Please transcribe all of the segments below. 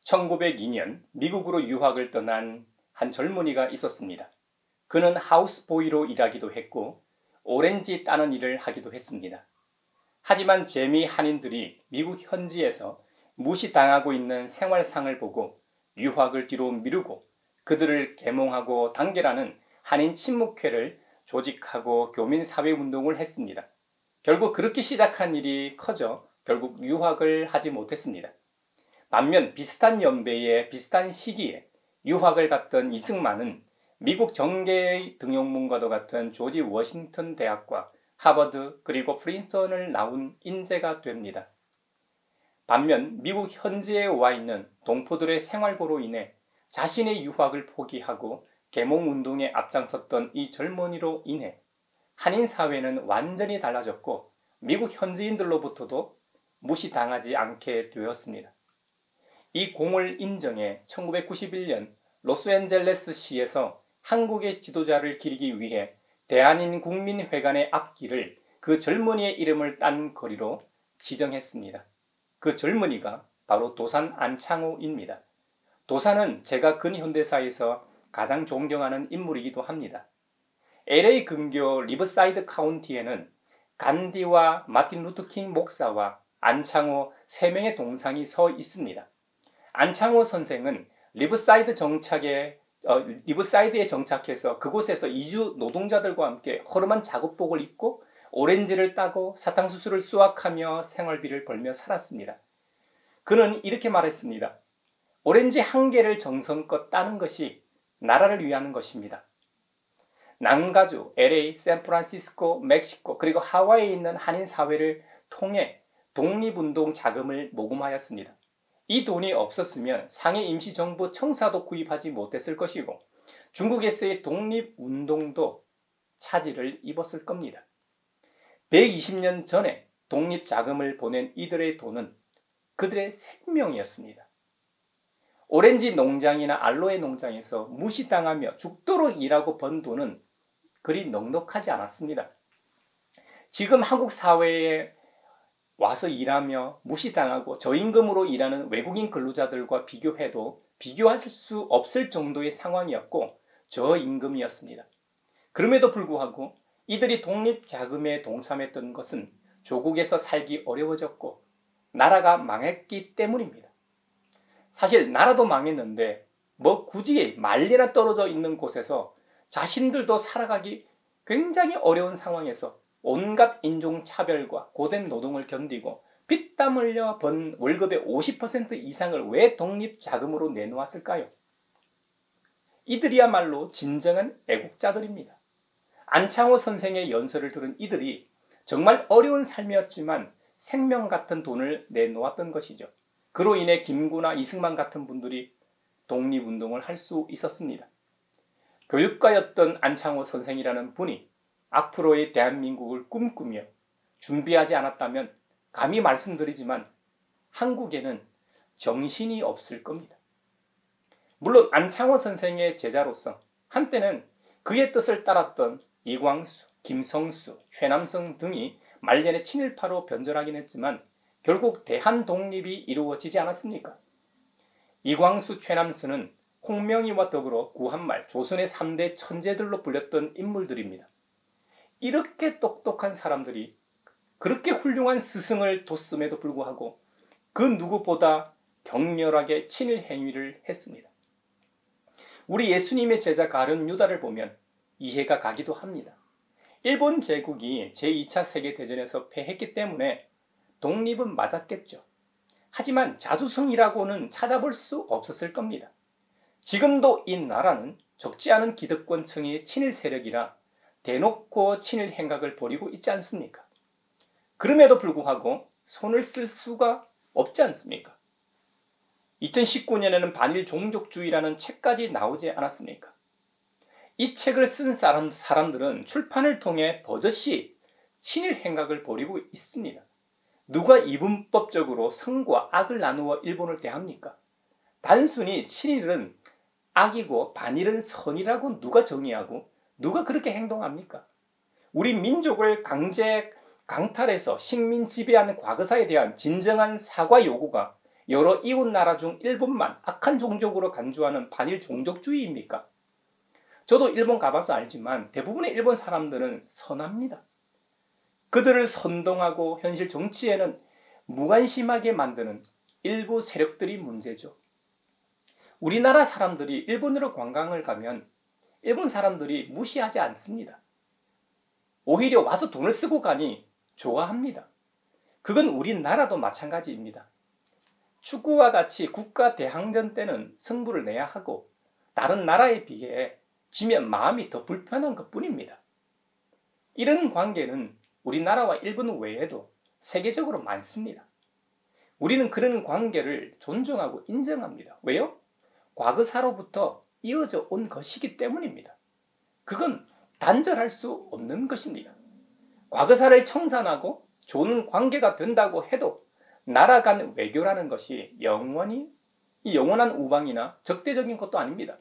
1902년 미국으로 유학을 떠난 한 젊은이가 있었습니다. 그는 하우스보이로 일하기도 했고 오렌지 따는 일을 하기도 했습니다. 하지만 재미 한인들이 미국 현지에서 무시당하고 있는 생활상을 보고 유학을 뒤로 미루고 그들을 계몽하고 단결하는 한인 친목회를 조직하고 교민사회운동을 했습니다. 결국 그렇게 시작한 일이 커져 결국 유학을 하지 못했습니다. 반면 비슷한 연배에 비슷한 시기에 유학을 갔던 이승만은 미국 정계의 등용문과도 같은 조지 워싱턴 대학과 하버드 그리고 프린스턴을 나온 인재가 됩니다. 반면 미국 현지에 와 있는 동포들의 생활고로 인해 자신의 유학을 포기하고 계몽운동에 앞장섰던 이 젊은이로 인해 한인 사회는 완전히 달라졌고 미국 현지인들로부터도 무시당하지 않게 되었습니다. 이 공을 인정해 1991년 로스앤젤레스시에서 한국의 지도자를 기리기 위해 대한인국민회관의 앞길을 그 젊은이의 이름을 딴 거리로 지정했습니다. 그 젊은이가 바로 도산 안창호입니다. 도산은 제가 근현대사에서 가장 존경하는 인물이기도 합니다. LA 근교 리버사이드 카운티에는 간디와 마틴 루터킹 목사와 안창호 3명의 동상이 서 있습니다. 안창호 선생은 리버사이드에 정착해서 그곳에서 이주 노동자들과 함께 허름한 작업복을 입고 오렌지를 따고 사탕수수를 수확하며 생활비를 벌며 살았습니다. 그는 이렇게 말했습니다. 오렌지 한 개를 정성껏 따는 것이 나라를 위하는 것입니다. 남가주, LA, 샌프란시스코, 멕시코 그리고 하와이에 있는 한인 사회를 통해 독립운동 자금을 모금하였습니다. 이 돈이 없었으면 상해 임시정부 청사도 구입하지 못했을 것이고 중국에서의 독립운동도 차질을 입었을 겁니다. 120년 전에 독립자금을 보낸 이들의 돈은 그들의 생명이었습니다. 오렌지 농장이나 알로에 농장에서 무시당하며 죽도록 일하고 번 돈은 그리 넉넉하지 않았습니다. 지금 한국 사회에 와서 일하며 무시당하고 저임금으로 일하는 외국인 근로자들과 비교해도 비교할 수 없을 정도의 상황이었고 저임금이었습니다. 그럼에도 불구하고 이들이 독립자금에 동참했던 것은 조국에서 살기 어려워졌고 나라가 망했기 때문입니다. 사실 나라도 망했는데 굳이 말리나 떨어져 있는 곳에서 자신들도 살아가기 굉장히 어려운 상황에서 온갖 인종차별과 고된 노동을 견디고 피땀 흘려 번 월급의 50% 이상을 왜 독립자금으로 내놓았을까요? 이들이야말로 진정한 애국자들입니다. 안창호 선생의 연설을 들은 이들이 정말 어려운 삶이었지만 생명 같은 돈을 내놓았던 것이죠. 그로 인해 김구나 이승만 같은 분들이 독립운동을 할 수 있었습니다. 교육가였던 안창호 선생이라는 분이 앞으로의 대한민국을 꿈꾸며 준비하지 않았다면 감히 말씀드리지만 한국에는 정신이 없을 겁니다. 물론 안창호 선생의 제자로서 한때는 그의 뜻을 따랐던 이광수, 김성수, 최남성 등이 말년에 친일파로 변절하긴 했지만 결국 대한독립이 이루어지지 않았습니까? 이광수, 최남수는 홍명희와 더불어 구한말 조선의 3대 천재들로 불렸던 인물들입니다. 이렇게 똑똑한 사람들이 그렇게 훌륭한 스승을 뒀음에도 불구하고 그 누구보다 격렬하게 친일 행위를 했습니다. 우리 예수님의 제자 가룟 유다를 보면 이해가 가기도 합니다. 일본 제국이 제2차 세계대전에서 패했기 때문에 독립은 맞았겠죠. 하지만 자주성이라고는 찾아볼 수 없었을 겁니다. 지금도 이 나라는 적지 않은 기득권층의 친일 세력이라 대놓고 친일 행각을 벌이고 있지 않습니까? 그럼에도 불구하고 손을 쓸 수가 없지 않습니까? 2019년에는 반일 종족주의라는 책까지 나오지 않았습니까? 이 책을 쓴 사람들은 출판을 통해 버젓이 친일 행각을 벌이고 있습니다. 누가 이분법적으로 선과 악을 나누어 일본을 대합니까? 단순히 친일은 악이고 반일은 선이라고 누가 정의하고 누가 그렇게 행동합니까? 우리 민족을 강제 강탈해서 식민 지배하는 과거사에 대한 진정한 사과 요구가 여러 이웃 나라 중 일본만 악한 종족으로 간주하는 반일 종족주의입니까? 저도 일본 가봐서 알지만 대부분의 일본 사람들은 선합니다. 그들을 선동하고 현실 정치에는 무관심하게 만드는 일부 세력들이 문제죠. 우리나라 사람들이 일본으로 관광을 가면 일본 사람들이 무시하지 않습니다. 오히려 와서 돈을 쓰고 가니 좋아합니다. 그건 우리나라도 마찬가지입니다. 축구와 같이 국가 대항전 때는 승부를 내야 하고 다른 나라에 비해 지면 마음이 더 불편한 것뿐입니다. 이런 관계는 우리나라와 일본 외에도 세계적으로 많습니다. 우리는 그런 관계를 존중하고 인정합니다. 왜요? 과거사로부터 이어져 온 것이기 때문입니다. 그건 단절할 수 없는 것입니다. 과거사를 청산하고 좋은 관계가 된다고 해도 나라 간 외교라는 것이 영원한 우방이나 적대적인 것도 아닙니다.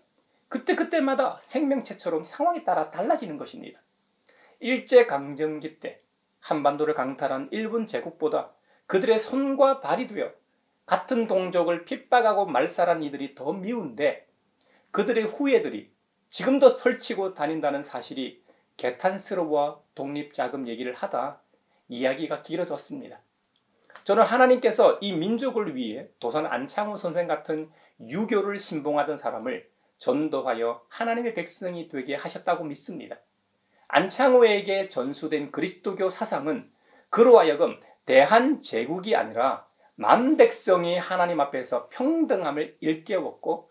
그때그때마다 생명체처럼 상황에 따라 달라지는 것입니다. 일제강점기 때 한반도를 강탈한 일본 제국보다 그들의 손과 발이 되어 같은 동족을 핍박하고 말살한 이들이 더 미운데 그들의 후예들이 지금도 설치고 다닌다는 사실이 개탄스러워 독립자금 얘기를 하다 이야기가 길어졌습니다. 저는 하나님께서 이 민족을 위해 도산 안창호 선생 같은 유교를 신봉하던 사람을 전도하여 하나님의 백성이 되게 하셨다고 믿습니다. 안창호에게 전수된 그리스도교 사상은 그로 하여금 대한제국이 아니라 만백성이 하나님 앞에서 평등함을 일깨웠고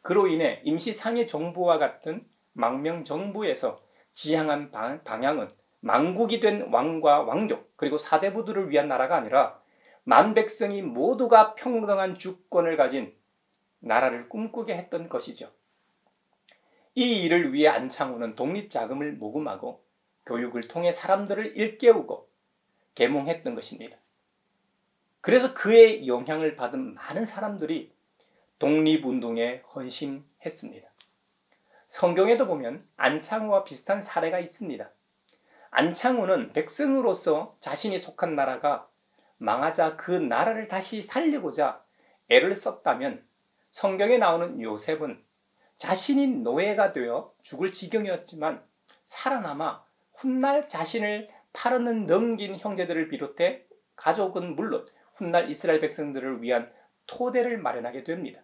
그로 인해 임시상해 정부와 같은 망명정부에서 지향한 방향은 망국이 된 왕과 왕족 그리고 사대부들을 위한 나라가 아니라 만백성이 모두가 평등한 주권을 가진 나라를 꿈꾸게 했던 것이죠. 이 일을 위해 안창호는 독립자금을 모금하고 교육을 통해 사람들을 일깨우고 계몽했던 것입니다. 그래서 그의 영향을 받은 많은 사람들이 독립운동에 헌신했습니다. 성경에도 보면 안창호와 비슷한 사례가 있습니다. 안창호는 백성으로서 자신이 속한 나라가 망하자 그 나라를 다시 살리고자 애를 썼다면 성경에 나오는 요셉은 자신이 노예가 되어 죽을 지경이었지만 살아남아 훗날 자신을 팔아는 넘긴 형제들을 비롯해 가족은 물론 훗날 이스라엘 백성들을 위한 토대를 마련하게 됩니다.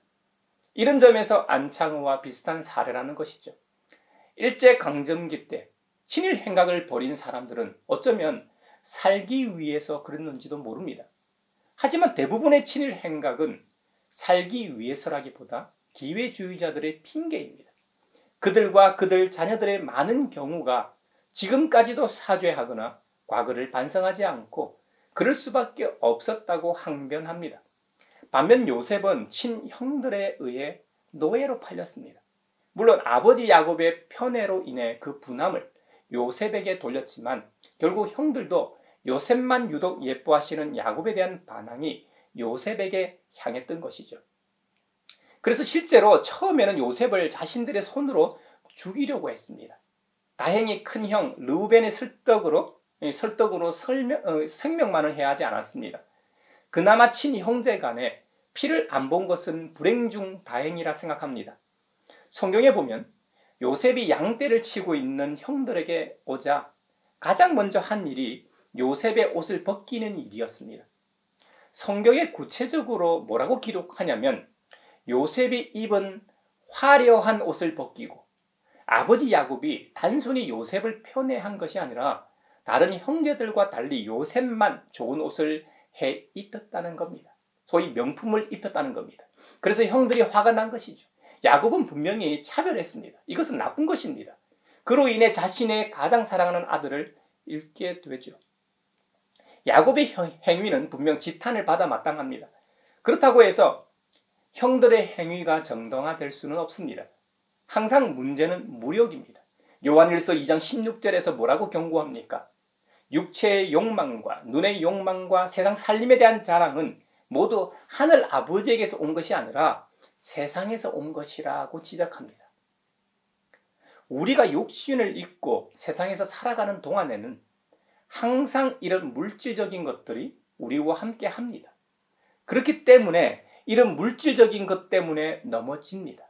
이런 점에서 안창호와 비슷한 사례라는 것이죠. 일제강점기 때 친일 행각을 벌인 사람들은 어쩌면 살기 위해서 그랬는지도 모릅니다. 하지만 대부분의 친일 행각은 살기 위해서라기보다 기회주의자들의 핑계입니다. 그들과 그들 자녀들의 많은 경우가 지금까지도 사죄하거나 과거를 반성하지 않고 그럴 수밖에 없었다고 항변합니다. 반면 요셉은 친형들에 의해 노예로 팔렸습니다. 물론 아버지 야곱의 편애로 인해 그 분함을 요셉에게 돌렸지만 결국 형들도 요셉만 유독 예뻐하시는 야곱에 대한 반항이 요셉에게 향했던 것이죠. 그래서 실제로 처음에는 요셉을 자신들의 손으로 죽이려고 했습니다. 다행히 큰형 르우벤의 설득으로 생명만을 해하지 않았습니다. 그나마 친형제 간에 피를 안 본 것은 불행 중 다행이라 생각합니다. 성경에 보면 요셉이 양떼를 치고 있는 형들에게 오자 가장 먼저 한 일이 요셉의 옷을 벗기는 일이었습니다. 성경에 구체적으로 뭐라고 기록하냐면 요셉이 입은 화려한 옷을 벗기고 아버지 야곱이 단순히 요셉을 편애한 것이 아니라 다른 형제들과 달리 요셉만 좋은 옷을 해 입혔다는 겁니다. 소위 명품을 입혔다는 겁니다. 그래서 형들이 화가 난 것이죠. 야곱은 분명히 차별했습니다. 이것은 나쁜 것입니다. 그로 인해 자신의 가장 사랑하는 아들을 잃게 되죠. 야곱의 행위는 분명 지탄을 받아 마땅합니다. 그렇다고 해서 형들의 행위가 정당화될 수는 없습니다. 항상 문제는 무력입니다. 요한일서 2장 16절에서 뭐라고 경고합니까? 육체의 욕망과 눈의 욕망과 세상 살림에 대한 자랑은 모두 하늘 아버지에게서 온 것이 아니라 세상에서 온 것이라고 지적합니다. 우리가 육신을 입고 세상에서 살아가는 동안에는 항상 이런 물질적인 것들이 우리와 함께 합니다. 그렇기 때문에 이런 물질적인 것 때문에 넘어집니다.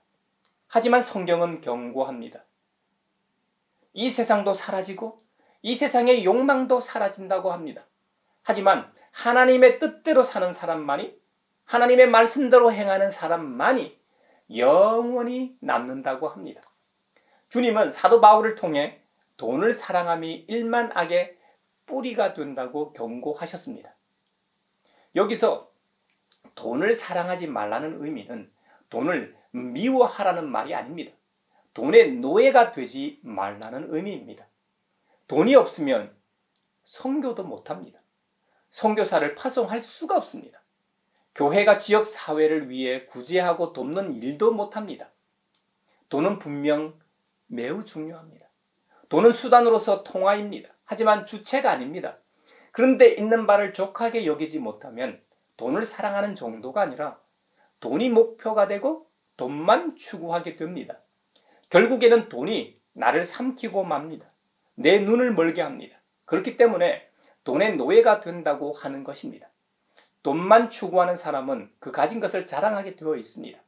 하지만 성경은 경고합니다. 이 세상도 사라지고 이 세상의 욕망도 사라진다고 합니다. 하지만 하나님의 뜻대로 사는 사람만이, 하나님의 말씀대로 행하는 사람만이 영원히 남는다고 합니다. 주님은 사도 바울을 통해 돈을 사랑함이 일만 악의 뿌리가 된다고 경고하셨습니다. 여기서 돈을 사랑하지 말라는 의미는 돈을 미워하라는 말이 아닙니다. 돈의 노예가 되지 말라는 의미입니다. 돈이 없으면 선교도 못합니다. 선교사를 파송할 수가 없습니다. 교회가 지역 사회를 위해 구제하고 돕는 일도 못합니다. 돈은 분명 매우 중요합니다. 돈은 수단으로서 통화입니다. 하지만 주체가 아닙니다. 그런데 있는 바를 족하게 여기지 못하면 돈을 사랑하는 정도가 아니라 돈이 목표가 되고 돈만 추구하게 됩니다. 결국에는 돈이 나를 삼키고 맙니다. 내 눈을 멀게 합니다. 그렇기 때문에 돈의 노예가 된다고 하는 것입니다. 돈만 추구하는 사람은 그 가진 것을 자랑하게 되어 있습니다.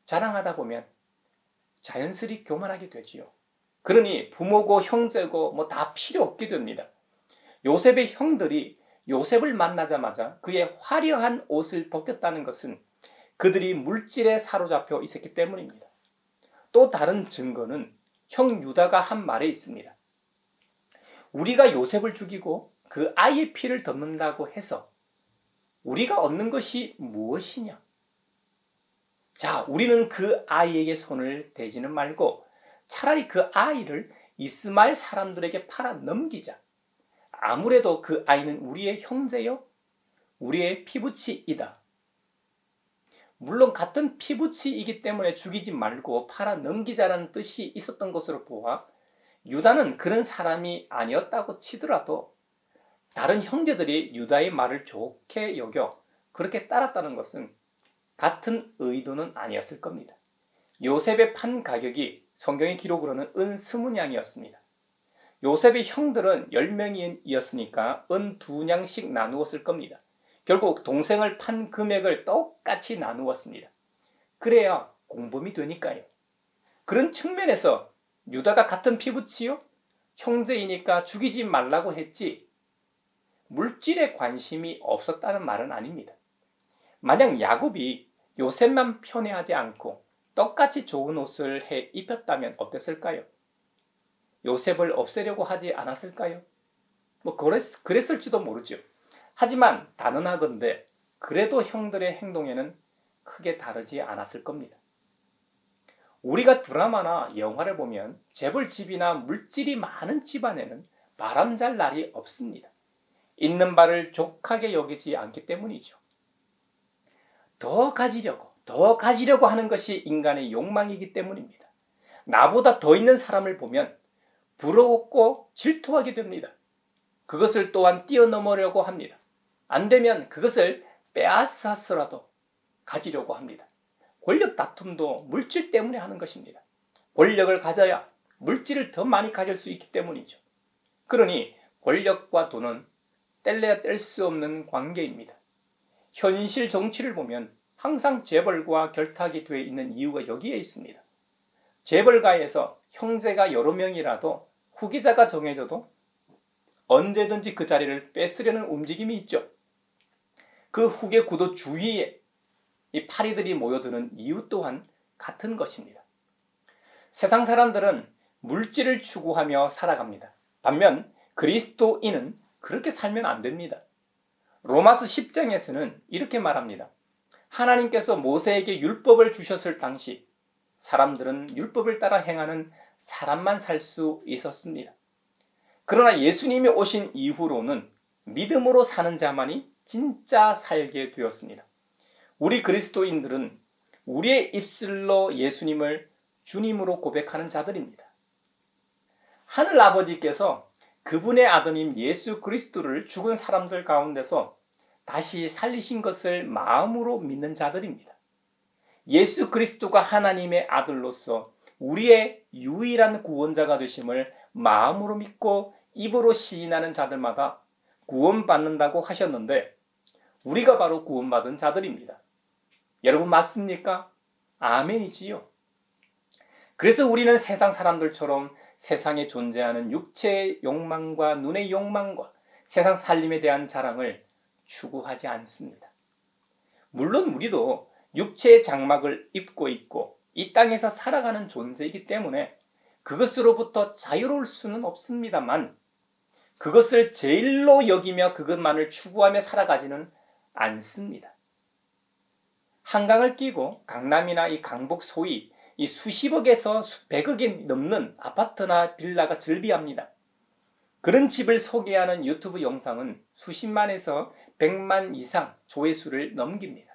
자랑하다 보면 자연스레 교만하게 되지요. 그러니 부모고 형제고 뭐 다 필요 없게 됩니다. 요셉의 형들이 요셉을 만나자마자 그의 화려한 옷을 벗겼다는 것은 그들이 물질에 사로잡혀 있었기 때문입니다. 또 다른 증거는 형 유다가 한 말에 있습니다. 우리가 요셉을 죽이고 그 아이의 피를 덮는다고 해서 우리가 얻는 것이 무엇이냐? 자, 우리는 그 아이에게 손을 대지는 말고 차라리 그 아이를 이스마엘 사람들에게 팔아 넘기자. 아무래도 그 아이는 우리의 형제요, 우리의 피부치이다. 물론 같은 피부치이기 때문에 죽이지 말고 팔아 넘기자라는 뜻이 있었던 것으로 보아 유다는 그런 사람이 아니었다고 치더라도 다른 형제들이 유다의 말을 좋게 여겨 그렇게 따랐다는 것은 같은 의도는 아니었을 겁니다. 요셉의 판 가격이 성경의 기록으로는 은 20냥이었습니다. 요셉의 형들은 10명이었으니까 은 2냥씩 나누었을 겁니다. 결국 동생을 판 금액을 똑같이 나누었습니다. 그래야 공범이 되니까요. 그런 측면에서 유다가 같은 피부치요? 형제이니까 죽이지 말라고 했지 물질에 관심이 없었다는 말은 아닙니다. 만약 야곱이 요셉만 편애하지 않고 똑같이 좋은 옷을 해 입혔다면 어땠을까요? 요셉을 없애려고 하지 않았을까요? 그랬을지도 모르죠. 하지만 단언하건대 그래도 형들의 행동에는 크게 다르지 않았을 겁니다. 우리가 드라마나 영화를 보면 재벌집이나 물질이 많은 집안에는 바람잘 날이 없습니다. 있는 바를 족하게 여기지 않기 때문이죠. 더 가지려고 하는 것이 인간의 욕망이기 때문입니다. 나보다 더 있는 사람을 보면 부러웠고 질투하게 됩니다. 그것을 또한 뛰어넘으려고 합니다. 안 되면 그것을 빼앗아서라도 가지려고 합니다. 권력 다툼도 물질 때문에 하는 것입니다. 권력을 가져야 물질을 더 많이 가질 수 있기 때문이죠. 그러니 권력과 돈은 뗄래야 뗄 수 없는 관계입니다. 현실 정치를 보면 항상 재벌과 결탁이 되어 있는 이유가 여기에 있습니다. 재벌가에서 형제가 여러 명이라도 후계자가 정해져도 언제든지 그 자리를 뺏으려는 움직임이 있죠. 그 후계 구도 주위에 이 파리들이 모여드는 이유 또한 같은 것입니다. 세상 사람들은 물질을 추구하며 살아갑니다. 반면 그리스도인은 그렇게 살면 안 됩니다. 로마서 10장에서는 이렇게 말합니다. 하나님께서 모세에게 율법을 주셨을 당시 사람들은 율법을 따라 행하는 사람만 살 수 있었습니다. 그러나 예수님이 오신 이후로는 믿음으로 사는 자만이 진짜 살게 되었습니다. 우리 그리스도인들은 우리의 입술로 예수님을 주님으로 고백하는 자들입니다. 하늘 아버지께서 그분의 아드님 예수 그리스도를 죽은 사람들 가운데서 다시 살리신 것을 마음으로 믿는 자들입니다. 예수 그리스도가 하나님의 아들로서 우리의 유일한 구원자가 되심을 마음으로 믿고 입으로 시인하는 자들마다 구원받는다고 하셨는데 우리가 바로 구원받은 자들입니다. 여러분 맞습니까? 아멘이지요. 그래서 우리는 세상 사람들처럼 세상에 존재하는 육체의 욕망과 눈의 욕망과 세상 살림에 대한 자랑을 추구하지 않습니다. 물론 우리도 육체의 장막을 입고 있고 이 땅에서 살아가는 존재이기 때문에 그것으로부터 자유로울 수는 없습니다만 그것을 제일로 여기며 그것만을 추구하며 살아가지는 않습니다. 한강을 끼고 강남이나 이 강북 소위 이 수십억에서 수백억이 넘는 아파트나 빌라가 즐비합니다. 그런 집을 소개하는 유튜브 영상은 수십만에서 100만 이상 조회수를 넘깁니다.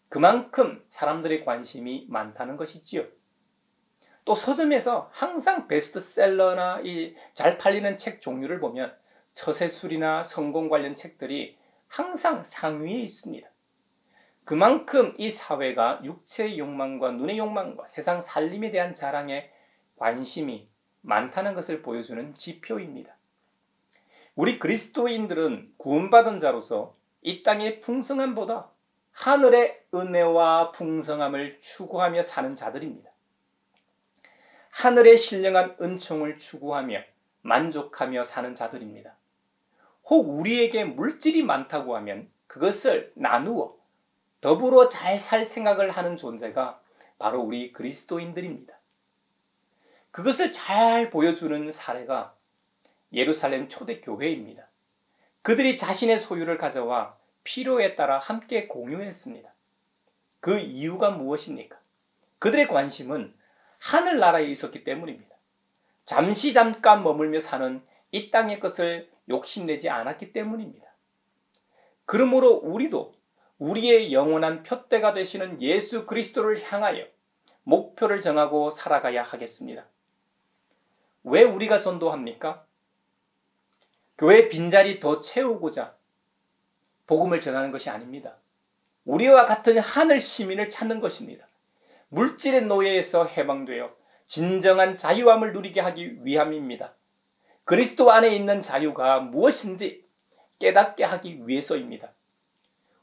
그만큼 사람들의 관심이 많다는 것이지요. 또 서점에서 항상 베스트셀러나 이 잘 팔리는 책 종류를 보면 처세술이나 성공 관련 책들이 항상 상위에 있습니다. 그만큼 이 사회가 육체의 욕망과 눈의 욕망과 세상 살림에 대한 자랑에 관심이 많다는 것을 보여주는 지표입니다. 우리 그리스도인들은 구원받은 자로서 이 땅의 풍성함보다 하늘의 은혜와 풍성함을 추구하며 사는 자들입니다. 하늘의 신령한 은총을 추구하며 만족하며 사는 자들입니다. 혹 우리에게 물질이 많다고 하면 그것을 나누어 더불어 잘 살 생각을 하는 존재가 바로 우리 그리스도인들입니다. 그것을 잘 보여주는 사례가 예루살렘 초대교회입니다. 그들이 자신의 소유를 가져와 필요에 따라 함께 공유했습니다. 그 이유가 무엇입니까? 그들의 관심은 하늘나라에 있었기 때문입니다. 잠깐 머물며 사는 이 땅의 것을 욕심내지 않았기 때문입니다. 그러므로 우리도 우리의 영원한 표대가 되시는 예수 그리스도를 향하여 목표를 정하고 살아가야 하겠습니다. 왜 우리가 전도합니까? 교회 빈자리 더 채우고자 복음을 전하는 것이 아닙니다. 우리와 같은 하늘 시민을 찾는 것입니다. 물질의 노예에서 해방되어 진정한 자유함을 누리게 하기 위함입니다. 그리스도 안에 있는 자유가 무엇인지 깨닫게 하기 위해서입니다.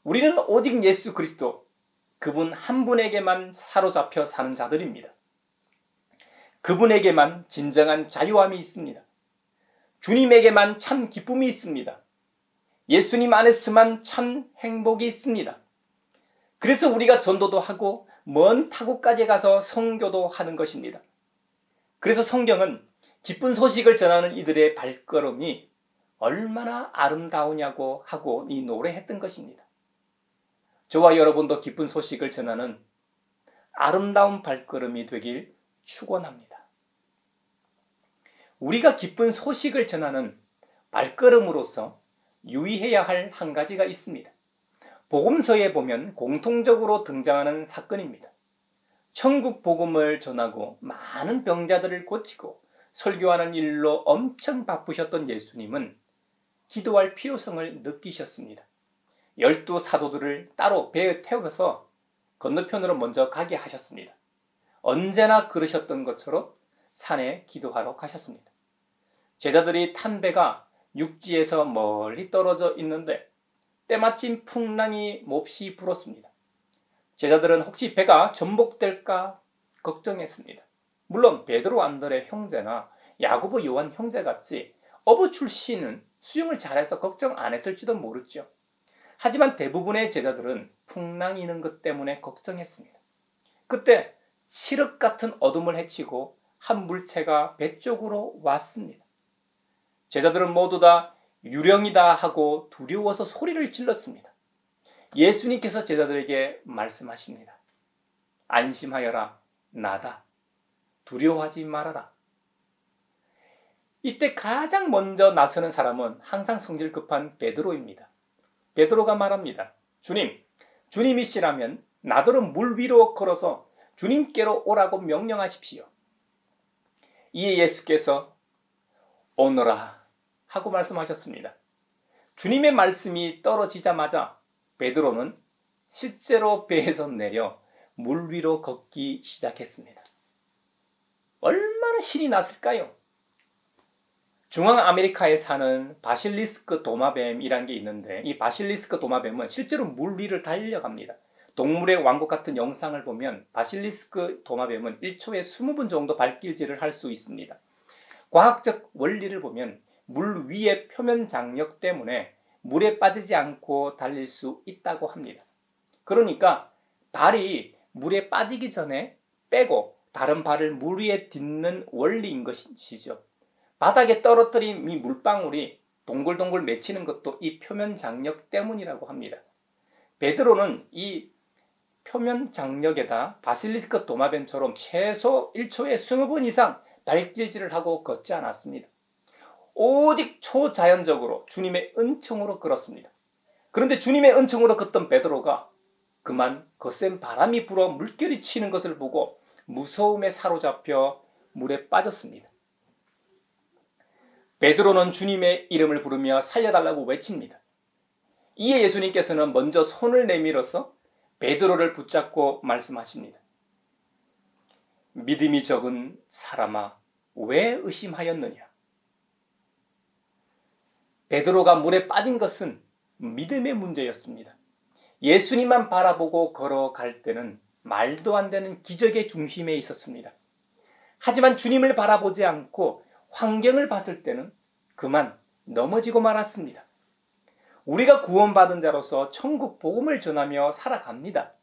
우리는 오직 예수 그리스도, 그분 한 분에게만 사로잡혀 사는 자들입니다. 그분에게만 진정한 자유함이 있습니다. 주님에게만 참 기쁨이 있습니다. 예수님 안에서만 참 행복이 있습니다. 그래서 우리가 전도도 하고 먼 타국까지 가서 선교도 하는 것입니다. 그래서 성경은 기쁜 소식을 전하는 이들의 발걸음이 얼마나 아름다우냐고 하고 이 노래했던 것입니다. 저와 여러분도 기쁜 소식을 전하는 아름다운 발걸음이 되길 축원합니다. 우리가 기쁜 소식을 전하는 발걸음으로서 유의해야 할 한 가지가 있습니다. 복음서에 보면 공통적으로 등장하는 사건입니다. 천국 복음을 전하고 많은 병자들을 고치고 설교하는 일로 엄청 바쁘셨던 예수님은 기도할 필요성을 느끼셨습니다. 12 사도들을 따로 배에 태워서 건너편으로 먼저 가게 하셨습니다. 언제나 그러셨던 것처럼 산에 기도하러 가셨습니다. 제자들이 탄 배가 육지에서 멀리 떨어져 있는데 때마침 풍랑이 몹시 불었습니다. 제자들은 혹시 배가 전복될까 걱정했습니다. 물론 베드로 안드레 형제나 야고보 요한 형제같이 어부 출신은 수영을 잘해서 걱정 안 했을지도 모르죠. 하지만 대부분의 제자들은 풍랑이 있는 것 때문에 걱정했습니다. 그때 칠흑 같은 어둠을 헤치고 한 물체가 배 쪽으로 왔습니다. 제자들은 모두 다 유령이다 하고 두려워서 소리를 질렀습니다. 예수님께서 제자들에게 말씀하십니다. 안심하여라, 나다. 두려워하지 말아라. 이때 가장 먼저 나서는 사람은 항상 성질 급한 베드로입니다. 베드로가 말합니다. 주님이시라면 나더러 물 위로 걸어서 주님께로 오라고 명령하십시오. 이에 예수께서 오너라 하고 말씀하셨습니다. 주님의 말씀이 떨어지자마자 베드로는 실제로 배에서 내려 물 위로 걷기 시작했습니다. 얼마나 신이 났을까요? 중앙아메리카에 사는 바실리스크 도마뱀이란 게 있는데 이 바실리스크 도마뱀은 실제로 물 위를 달려갑니다. 동물의 왕국 같은 영상을 보면 바실리스크 도마뱀은 1초에 20번 정도 발길질을 할 수 있습니다. 과학적 원리를 보면 물 위의 표면 장력 때문에 물에 빠지지 않고 달릴 수 있다고 합니다. 그러니까 발이 물에 빠지기 전에 빼고 다른 발을 물 위에 딛는 원리인 것이죠. 바닥에 떨어뜨린 이 물방울이 동글동글 맺히는 것도 이 표면 장력 때문이라고 합니다. 베드로는 이 표면 장력에다 바실리스크 도마뱀처럼 최소 1초에 20번 이상 발길질을 하고 걷지 않았습니다. 오직 초자연적으로 주님의 은총으로 걸었습니다. 그런데 주님의 은총으로 걷던 베드로가 그만 거센 바람이 불어 물결이 치는 것을 보고 무서움에 사로잡혀 물에 빠졌습니다. 베드로는 주님의 이름을 부르며 살려달라고 외칩니다. 이에 예수님께서는 먼저 손을 내밀어서 베드로를 붙잡고 말씀하십니다. 믿음이 적은 사람아, 왜 의심하였느냐? 베드로가 물에 빠진 것은 믿음의 문제였습니다. 예수님만 바라보고 걸어갈 때는 말도 안 되는 기적의 중심에 있었습니다. 하지만 주님을 바라보지 않고 환경을 봤을 때는 그만 넘어지고 말았습니다. 우리가 구원받은 자로서 천국 복음을 전하며 살아갑니다.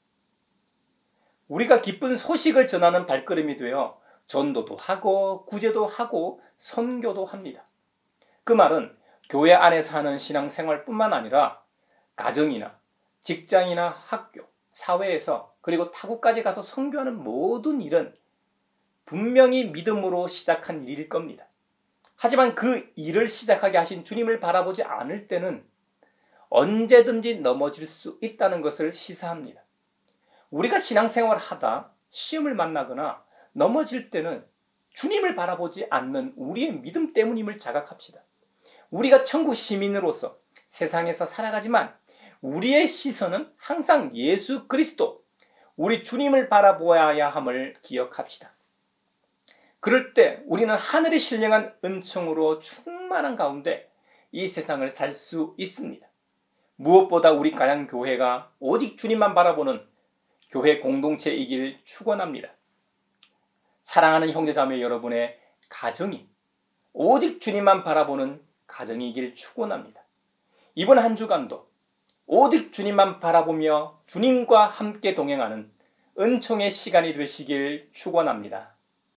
우리가 기쁜 소식을 전하는 발걸음이 되어 전도도 하고 구제도 하고 선교도 합니다. 그 말은 교회 안에서 하는 신앙생활뿐만 아니라 가정이나 직장이나 학교, 사회에서 그리고 타국까지 가서 선교하는 모든 일은 분명히 믿음으로 시작한 일일 겁니다. 하지만 그 일을 시작하게 하신 주님을 바라보지 않을 때는 언제든지 넘어질 수 있다는 것을 시사합니다. 우리가 신앙생활을 하다 시험을 만나거나 넘어질 때는 주님을 바라보지 않는 우리의 믿음 때문임을 자각합시다. 우리가 천국 시민으로서 세상에서 살아가지만 우리의 시선은 항상 예수 그리스도, 우리 주님을 바라보아야 함을 기억합시다. 그럴 때 우리는 하늘의 신령한 은총으로 충만한 가운데 이 세상을 살 수 있습니다. 무엇보다 우리 가양교회가 오직 주님만 바라보는 교회 공동체이길 축원합니다. 사랑하는 형제자매 여러분의 가정이 오직 주님만 바라보는 가정이길 축원합니다. 이번 한 주간도 오직 주님만 바라보며 주님과 함께 동행하는 은총의 시간이 되시길 축원합니다.